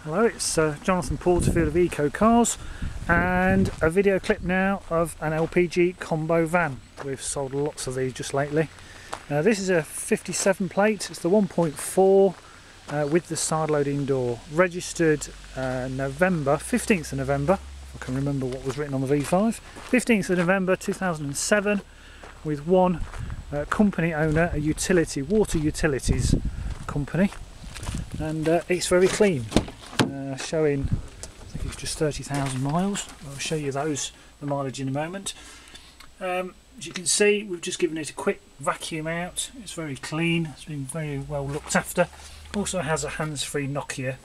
Hello, it's Jonathan Porterfield of Eco Cars, and a video clip now of an LPG combo van. We've sold lots of these just lately. This is a 57 plate, it's the 1.4 with the side loading door. Registered November, 15th of November, if I can remember what was written on the V5. 15th of November 2007, with one company owner, a utility, water utilities company, and it's very clean. Showing, I think it's just 30,000 miles. I'll show you the mileage in a moment. As you can see, we've just given it a quick vacuum out. It's very clean, it's been very well looked after. Also has a hands-free Nokia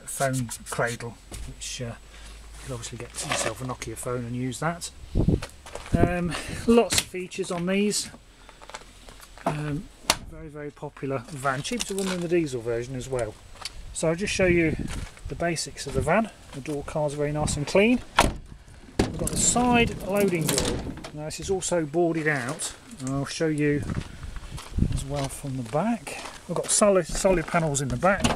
phone cradle, which you can obviously get yourself a Nokia phone and use that. Lots of features on these. Very popular van, cheaper to run than the diesel version as well. So I'll just show you the basics of the van. The door cards are very nice and clean. We've got the side loading door. Now this is also boarded out, and I'll show you as well from the back. We've got solid panels in the back.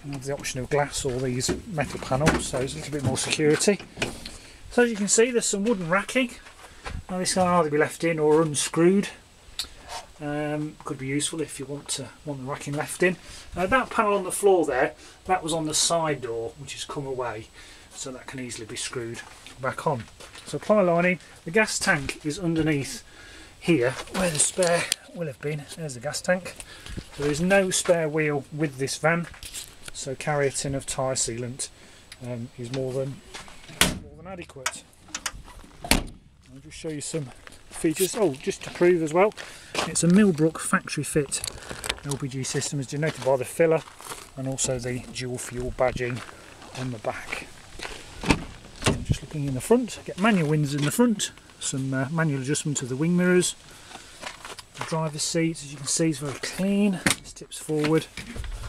You have the option of glass or these metal panels, so there's a little bit more security. So as you can see, there's some wooden racking. Now this can either be left in or unscrewed. Could be useful if you want the racking left in. That panel on the floor there, that was on the side door, which has come away, so that can easily be screwed back on. So ply lining, the gas tank is underneath here where the spare will have been. There's the gas tank. There is no spare wheel with this van, so carry a tin of tyre sealant is more than adequate. I'll just show you some features. Oh, just to prove as well, it's a Millbrook factory fit LPG system, as denoted by the filler and also the dual fuel badging on the back. And just looking in the front, get manual windows in the front, some manual adjustment of the wing mirrors. The driver's seat, as you can see, is very clean. This tips forward.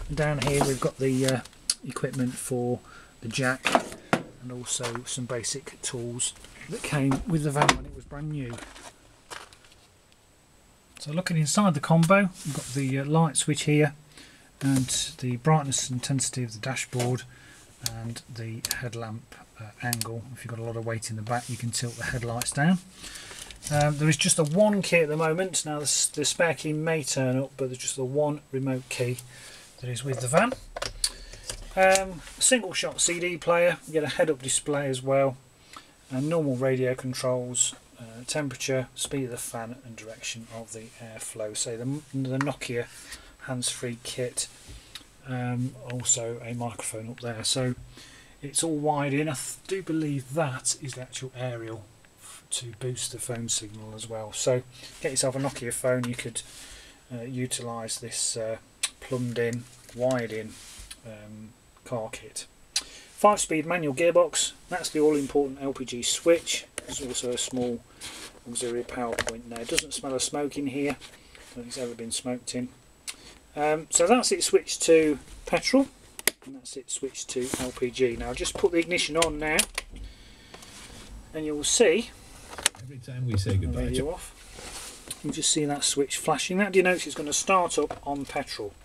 And down here we've got the equipment for the jack, and also some basic tools that came with the van when it was brand new. So looking inside the combo, we've got the light switch here, and the brightness and intensity of the dashboard, and the headlamp angle. If you've got a lot of weight in the back, you can tilt the headlights down. There is just the one key at the moment. Now the spare key may turn up, but there's just the one remote key that is with the van. Single shot CD player, you get a head-up display as well, and normal radio controls, temperature, speed of the fan and direction of the airflow. So the Nokia hands-free kit, also a microphone up there, so it's all wired in. I do believe that is the actual aerial to boost the phone signal as well. So get yourself a Nokia phone, you could utilise this plumbed in, wired in car kit. 5-speed manual gearbox, that's the all-important LPG switch. There's also a small auxiliary power point there. It doesn't smell of smoke in here, I don't think it's ever been smoked in. So that's it switched to petrol, and that's it switched to LPG. Now I'll just put the ignition on now, and you'll see, every time we say goodbye, radio off, you just see that switch flashing. That denotes it's going to start up on petrol.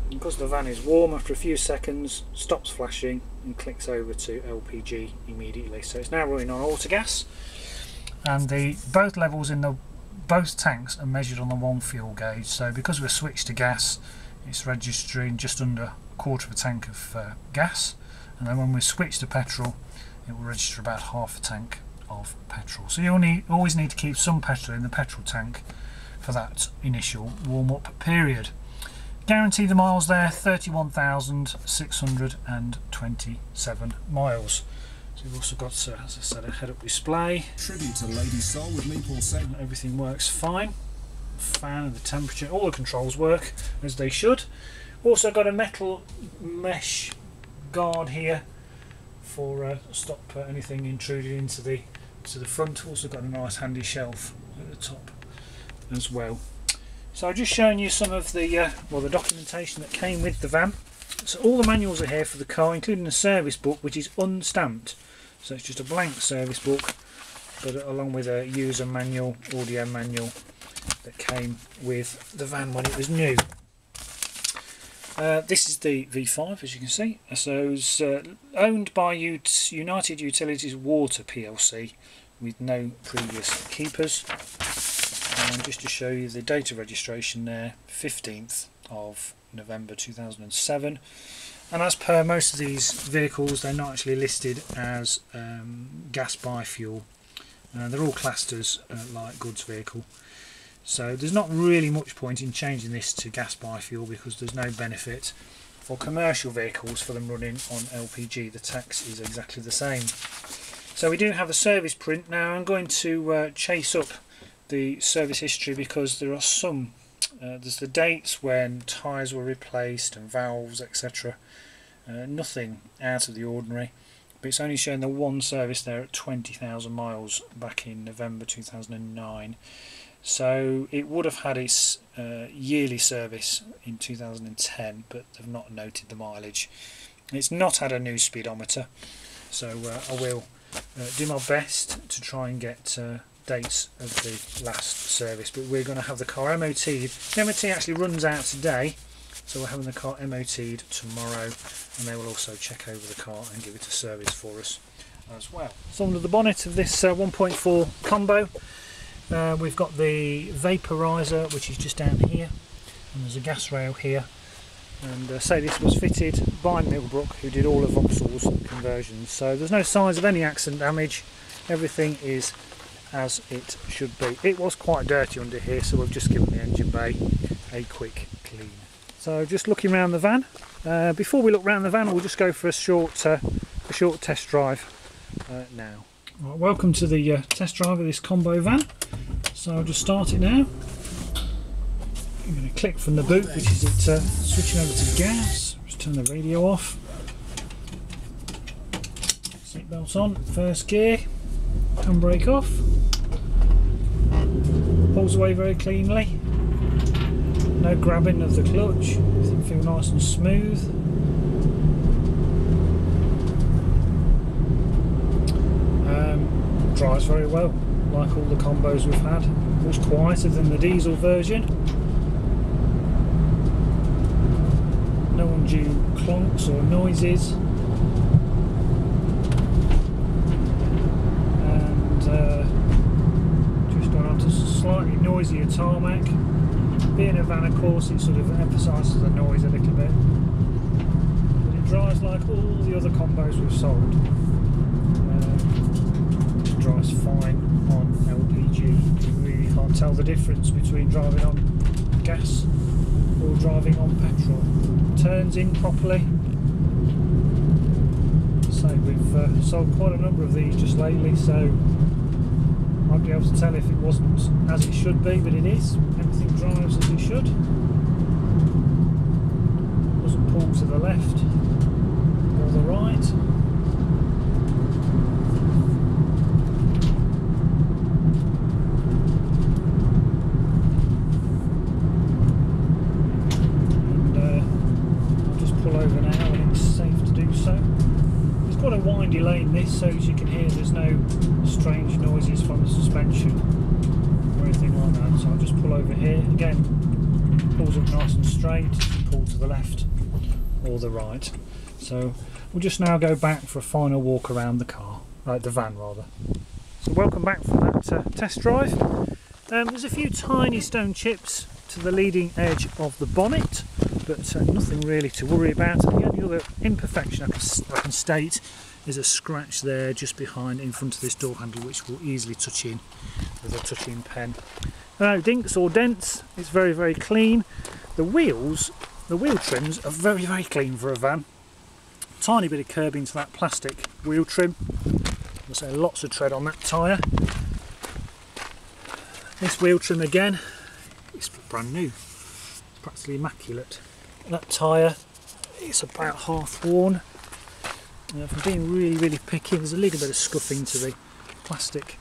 Because the van is warm, after a few seconds stops flashing and clicks over to LPG immediately. So it's now running on autogas, and both levels in both tanks are measured on the one fuel gauge. So because we're switched to gas, it's registering just under a quarter of a tank of gas, and then when we switch to petrol, it will register about half a tank of petrol. So you always need to keep some petrol in the petrol tank for that initial warm-up period. Guarantee the miles there, 31,627 miles. So we've also got, as I said, a head-up display. Tribute to Lady Soul with me, Paul Saint. Everything works fine. Fan and the temperature, all the controls work as they should. Also got a metal mesh guard here for stop anything intruding into the front. Also got a nice handy shelf at the top as well. So I've just shown you some of the the documentation that came with the van. So all the manuals are here for the car, including the service book, which is unstamped. So it's just a blank service book, but along with a user manual, audio manual that came with the van when it was new. This is the V5, as you can see. So it's owned by United Utilities Water PLC with no previous keepers. And just to show you the date of registration there, 15th of November 2007. And as per most of these vehicles, they're not actually listed as gas biofuel. They're all classed as light goods vehicle. So there's not really much point in changing this to gas biofuel because there's no benefit for commercial vehicles for them running on LPG. The tax is exactly the same. So we do have a service print. Now I'm going to chase up the service history because there are some, there's the dates when tyres were replaced and valves, etc. Nothing out of the ordinary, but it's only showing the one service there at 20,000 miles back in November 2009. So it would have had its yearly service in 2010, but they've not noted the mileage. It's not had a new speedometer, so I will do my best to try and get dates of the last service, but we're going to have the car MOT'd. The MOT actually runs out today, so we're having the car MOT'd tomorrow, and they will also check over the car and give it a service for us as well. So under the bonnet of this 1.4 Combo, we've got the vaporizer, which is just down here, and there's a gas rail here. And say this was fitted by Millbrook, who did all of Vauxhall's conversions. So there's no signs of any accident damage. Everything is as it should be. It was quite dirty under here, so we've just given the engine bay a quick clean. So just looking around the van. Before we look around the van, we'll just go for a short test drive now. Right, welcome to the test drive of this Combo van. So I'll just start it now. I'm going to click from the boot, which is it switching over to gas. Just turn the radio off. Seatbelts on, first gear, handbrake off. Pulls away very cleanly. No grabbing of the clutch. Everything feels nice and smooth. Drives very well, like all the Combos we've had. Much quieter than the diesel version. No undue clonks or noises. And just gone on to slightly noisier tarmac. Being a van, of course, it sort of emphasises the noise a little bit. But it drives like all the other Combos we've sold. It drives fine on LPG. You really can't tell the difference between driving on gas or driving on petrol. Turns in properly. So we've sold quite a number of these just lately, so I'd be able to tell if it wasn't as it should be, but it is. Everything drives as it should. Doesn't pull to the left or the right. Over now and it's safe to do so. It's quite a windy lane this, so as you can hear there's no strange noises from the suspension or anything like that. So I'll just pull over here. Again, pulls up nice and straight, pull to the left or the right. So we'll just now go back for a final walk around the car, the van rather. So welcome back from that test drive. There's a few tiny stone chips to the leading edge of the bonnet, but nothing really to worry about. And the only other imperfection I can state is a scratch there just behind in front of this door handle, which will easily touch in with a touching pen. No dinks or dents. It's very, very clean. The wheel trims are very, very clean for a van. Tiny bit of curbing to that plastic wheel trim. I'll say lots of tread on that tyre. This wheel trim again, it's brand new. It's practically immaculate. That tyre, it's about half worn. If I'm being really, really picky, there's a little bit of scuffing to the plastic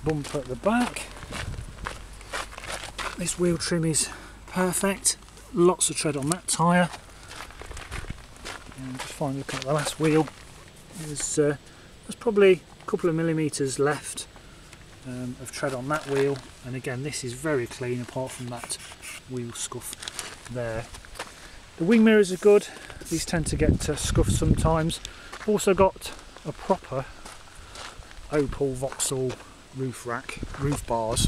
bumper at the back. This wheel trim is perfect. Lots of tread on that tyre. And just finally looking at the last wheel, there's probably a couple of millimetres left of tread on that wheel, and again this is very clean apart from that wheel scuff there. The wing mirrors are good. These tend to get scuffed sometimes. Also got a proper Opel Vauxhall roof rack, roof bars.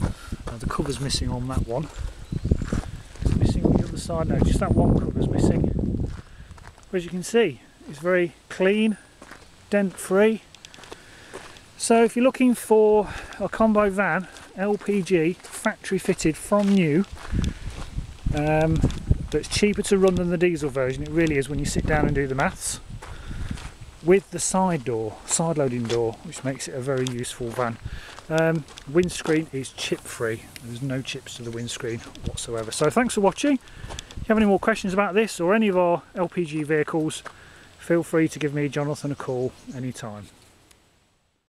The cover's missing on that one. It's missing on the other side now, just that one cover's missing. But as you can see, it's very clean, dent free. So if you're looking for a combo van, LPG, factory fitted from new, that's cheaper to run than the diesel version, it really is when you sit down and do the maths, with the side loading door, which makes it a very useful van. Windscreen is chip free, there's no chips to the windscreen whatsoever. So thanks for watching. If you have any more questions about this or any of our LPG vehicles, feel free to give me, Jonathan, a call anytime.